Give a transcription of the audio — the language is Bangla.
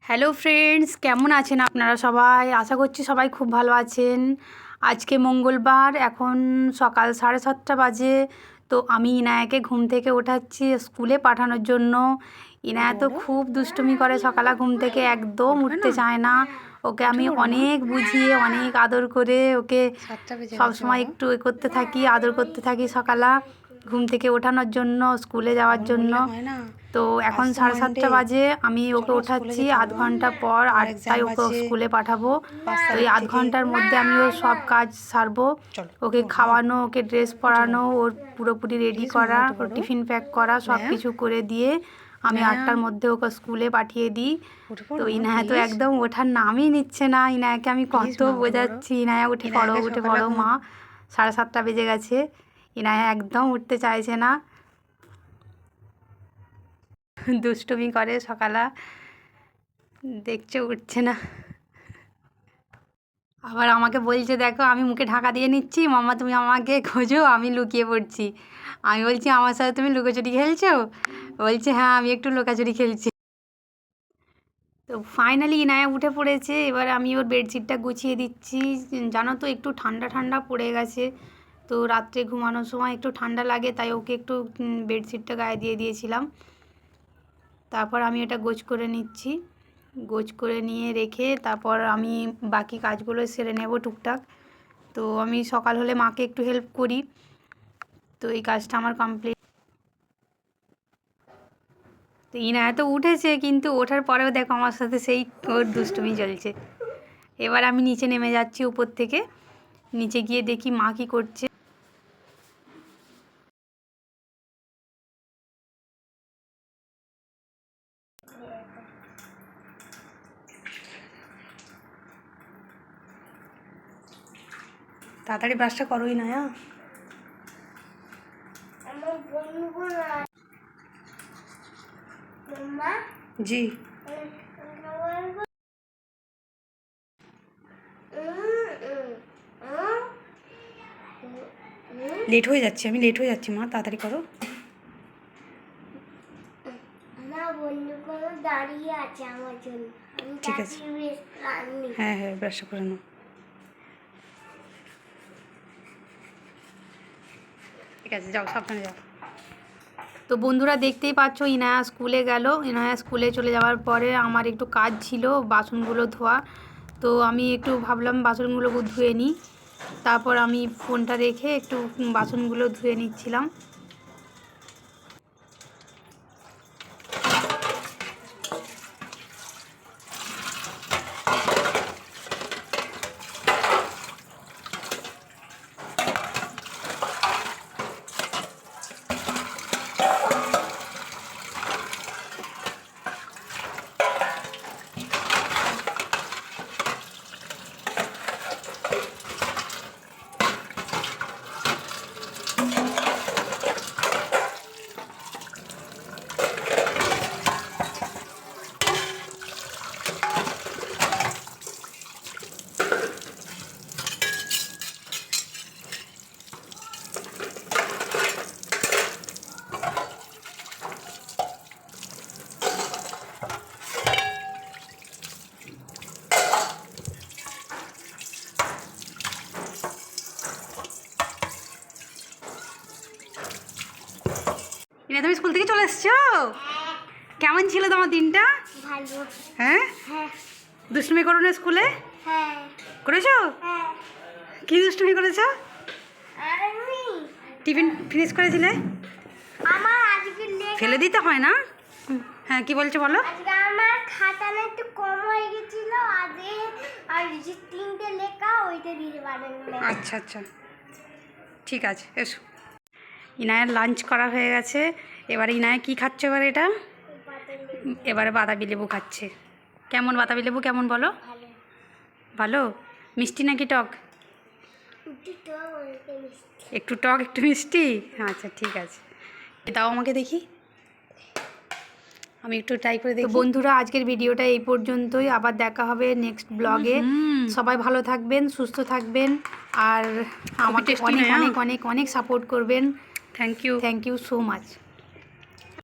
হ্যালো ফ্রেন্ডস, কেমন আছেন আপনারা সবাই? আশা করছি সবাই খুব ভালো আছেন। আজকে মঙ্গলবার, এখন সকাল 7:30 বাজে। তো আমি ইনায়াকে ঘুম থেকে ওঠাচ্ছি স্কুলে পাঠানোর জন্য। ইনায়া তো খুব দুষ্টুমি করে, সকালে ঘুম থেকে একদম উঠতে চায় না। ওকে আমি অনেক বুঝিয়ে অনেক আদর করে ওকে সবসময় একটু করতে থাকি, আদর করতে থাকি সকালে ঘুম থেকে ওঠানোর জন্য, স্কুলে যাওয়ার জন্য। তো এখন 7:30 বাজে, আমি ওকে ওঠাচ্ছি। আধ ঘন্টা পর 8টায় ওকে স্কুলে পাঠাবো। তো এই আধ ঘন্টার মধ্যে আমি ওর সব কাজ সারবো, ওকে খাওয়ানো, ওকে ড্রেস পরানো, ওর পুরোপুরি রেডি করা, ওর টিফিন প্যাক করা, সব কিছু করে দিয়ে আমি 8টার মধ্যে ওকে স্কুলে পাঠিয়ে দিই। তো ইনায়া তো একদম ওঠার নামই নিচ্ছে না। ইনায়াকে আমি কত বোঝাচ্ছি, ইনায়া উঠে পড়ো, উঠে পড়ো মা, 7:30 বেজে গেছে। ইনায়া একদম উঠতে চাইছে না, দুষ্টুমি করে সকালে, দেখছে উঠছে না। আবার আমাকে বলছে, দেখো আমি মুখে ঢাকা দিয়ে নিচ্ছি, মাম্মা তুমি আমাকে খোঁজো, আমি লুকিয়ে পড়ছি। আমি বলছি আমার সাথে তুমি লুকোচুরি খেলছো? বলছে হ্যাঁ, আমি একটু লুকাচুরি খেলছি। তো ফাইনালি ইনায়া উঠে পড়েছে। এবার আমি ওর বেডশিটটা গুছিয়ে দিচ্ছি। জানো তো একটু ঠান্ডা ঠান্ডা পড়ে গেছে, তো রাত্রে ঘুমানোর সময় একটু ঠান্ডা লাগে, তাই ওকে একটু বেডশিটটা গায়ে দিয়ে দিয়েছিলাম। তারপর আমি এটা গোছ করে নিচ্ছি। গোছ করে নিয়ে রেখে তারপর আমি বাকি কাজগুলো সেরে নেব টুকটাক। তো আমি সকাল হলে মাকে একটু হেল্প করি, তো এই কাজটা আমার কমপ্লিট। তো ইনায়া তো উঠেছে, কিন্তু ওঠার পরেও দেখো আমার সাথে সেই ওর দুষ্টুমি চলছে। এবার আমি নিচে নেমে যাচ্ছি উপর থেকে। নিচে গিয়ে দেখি মা কী করছে। তাড়াতাড়ি ব্রাশটা করোই না। জি, লেট হয়ে যাচ্ছে, আমি লেট হয়ে যাচ্ছি মা, তাড়াতাড়ি করো। দাঁড়িয়ে আছে আমার জন্য, ঠিক আছে, হ্যাঁ হ্যাঁ, ব্রাশটা করে নাও। ঠিক আছে, যাও, সাবধানে যাও। তো বন্ধুরা দেখতেই পাচ্ছ, ইনায়া স্কুলে গেল। ইনায়া স্কুলে চলে যাওয়ার পরে আমার একটু কাজ ছিল, বাসনগুলো ধোয়া। তো আমি একটু ভাবলাম বাসনগুলো ধুয়ে নিই। তারপর আমি ফোনটা রেখে একটু বাসনগুলো ধুয়ে নিচ্ছিলাম। ইনা, তুমি স্কুল থেকে চলে এসছো? কেমন ছিল তোমার দিনটা? ভালো। হ্যাঁ, হ্যাঁ দুষ্টুমি করো না স্কুলে? হ্যাঁ করেছো? হ্যাঁ। কি দুষ্টুমি করেছো? আমি টিফিন ফিনিশ করেছিলে? আমার আজকে ফেলে দিতে হয় না? হ্যাঁ, কি বলছো বলো। আজকে আমার খাতাটা একটু কম হয়ে গেছিল, আজকে আর যে 3টে লেখা ওইটা দিতে পারেন। আচ্ছা আচ্ছা, ঠিক আছে, এসো। ইনায়ের লাঞ্চ করা হয়ে গেছে। এবারে ইনায়া কি খাচ্ছে? এবারে এটা এবারে বাতাবি লেবু খাচ্ছে। কেমন বাতাবি লেবু, কেমন বলো? ভালো। ভালো? মিষ্টি নাকি টক? একটু টক একটু মিষ্টি, আচ্ছা ঠিক আছে, দাও আমাকে দেখি, আমি একটু ট্রাই করে দেখি। বন্ধুরা, আজকের ভিডিওটা এই পর্যন্তই, আবার দেখা হবে নেক্সট ব্লগে। সবাই ভালো থাকবেন, সুস্থ থাকবেন, আর আমাকে অনেক অনেক অনেক অনেক সাপোর্ট করবেন। Thank you so much.